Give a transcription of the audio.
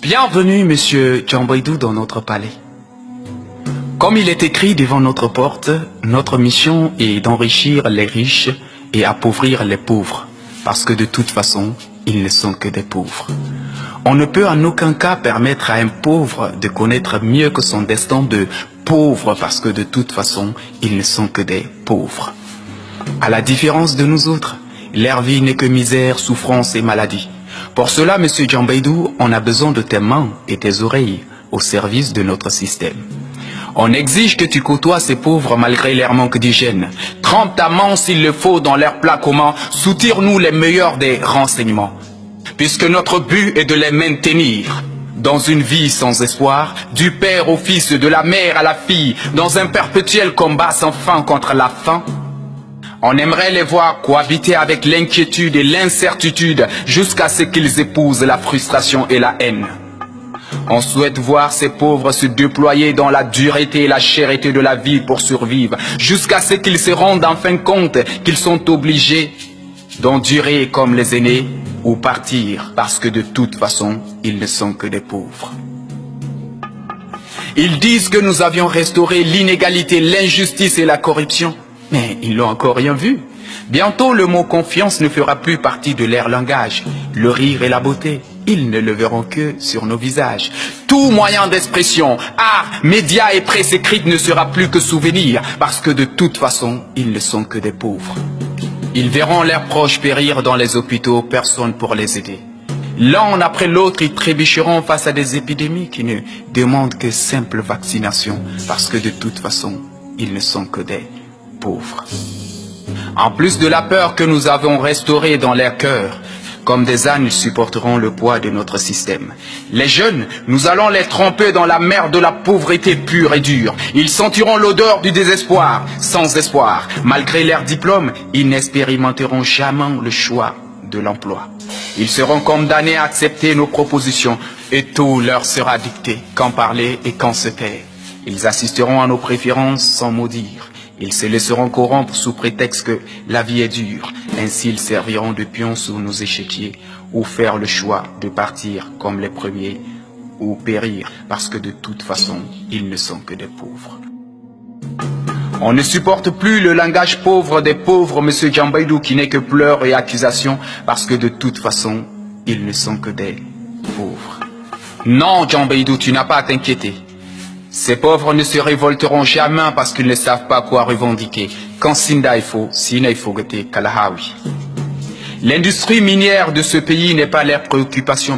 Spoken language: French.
Bienvenue, monsieur Djambaydou, dans notre palais. Comme il est écrit devant notre porte, notre mission est d'enrichir les riches et appauvrir les pauvres, parce que de toute façon, ils ne sont que des pauvres. On ne peut en aucun cas permettre à un pauvre de connaître mieux que son destin de pauvre, parce que de toute façon, ils ne sont que des pauvres. À la différence de nous autres, leur vie n'est que misère, souffrance et maladie. Pour cela, monsieur Djambaydou, on a besoin de tes mains et tes oreilles au service de notre système. On exige que tu côtoies ces pauvres malgré leur manque d'hygiène. Trempe ta main s'il le faut dans leur plat commun. Soutire-nous les meilleurs des renseignements. Puisque notre but est de les maintenir dans une vie sans espoir, du père au fils, de la mère à la fille, dans un perpétuel combat sans fin contre la faim. On aimerait les voir cohabiter avec l'inquiétude et l'incertitude jusqu'à ce qu'ils épousent la frustration et la haine. On souhaite voir ces pauvres se déployer dans la dureté et la chèreté de la vie pour survivre, jusqu'à ce qu'ils se rendent en fin compte qu'ils sont obligés d'endurer comme les aînés ou partir parce que de toute façon, ils ne sont que des pauvres. Ils disent que nous avions restauré l'inégalité, l'injustice et la corruption. Mais ils n'ont encore rien vu. Bientôt, le mot confiance ne fera plus partie de leur langage. Le rire et la beauté, ils ne le verront que sur nos visages. Tout moyen d'expression, art, médias et presse écrite ne sera plus que souvenir, parce que de toute façon, ils ne sont que des pauvres. Ils verront leurs proches périr dans les hôpitaux, personne pour les aider. L'un après l'autre, ils trébucheront face à des épidémies qui ne demandent que simple vaccination, parce que de toute façon, ils ne sont que des pauvres. En plus de la peur que nous avons restaurée dans leur cœur, comme des ânes, ils supporteront le poids de notre système. Les jeunes, nous allons les tremper dans la mer de la pauvreté pure et dure. Ils sentiront l'odeur du désespoir, sans espoir. Malgré leur diplôme, ils n'expérimenteront jamais le choix de l'emploi. Ils seront condamnés à accepter nos propositions et tout leur sera dicté, quand parler et quand se taire. Ils assisteront à nos préférences sans mot dire. Ils se laisseront corrompre sous prétexte que la vie est dure. Ainsi, ils serviront de pions sur nos échiquiers ou faire le choix de partir comme les premiers ou périr parce que de toute façon, ils ne sont que des pauvres. On ne supporte plus le langage pauvre des pauvres, monsieur Djambaydou, qui n'est que pleurs et accusations parce que de toute façon, ils ne sont que des pauvres. Non, Djambaydou, tu n'as pas à t'inquiéter. Ces pauvres ne se révolteront jamais parce qu'ils ne savent pas quoi revendiquer. Quand Sinda il faut, Sina il faut goûter Kalahawi. L'industrie minière de ce pays n'est pas leur préoccupation.